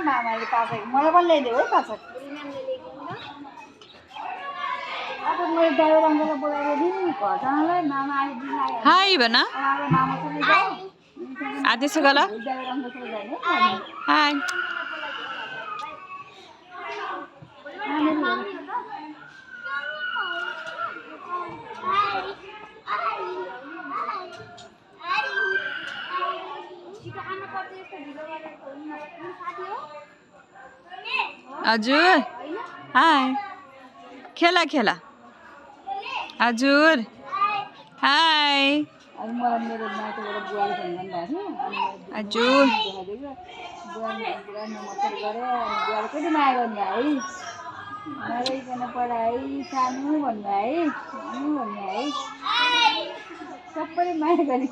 मामाले पासक मलाई पनि ल्याइदेऊ है पासक अब मैले ड्राइभर अङ्कललाई बोलाएर दिनु घर जाँलाई मामा आइदिनु आयो हाई भन अब मामासँग जाऊ आदेश गल ड्राइभर अङ्कलसँग जाने हाई हजुर हाई खेला खेला हजुर हाई अनि मलाई मेरो माइतबाट बुवाले फोन गर्नुभएको थियो हजुर बुवाले मात्रै गरेँ अनि बुवाले कति माया गर्नु है नगइकन पढाइ सानो भन्नु है सानो भन्नु है सबैले माया गर्ने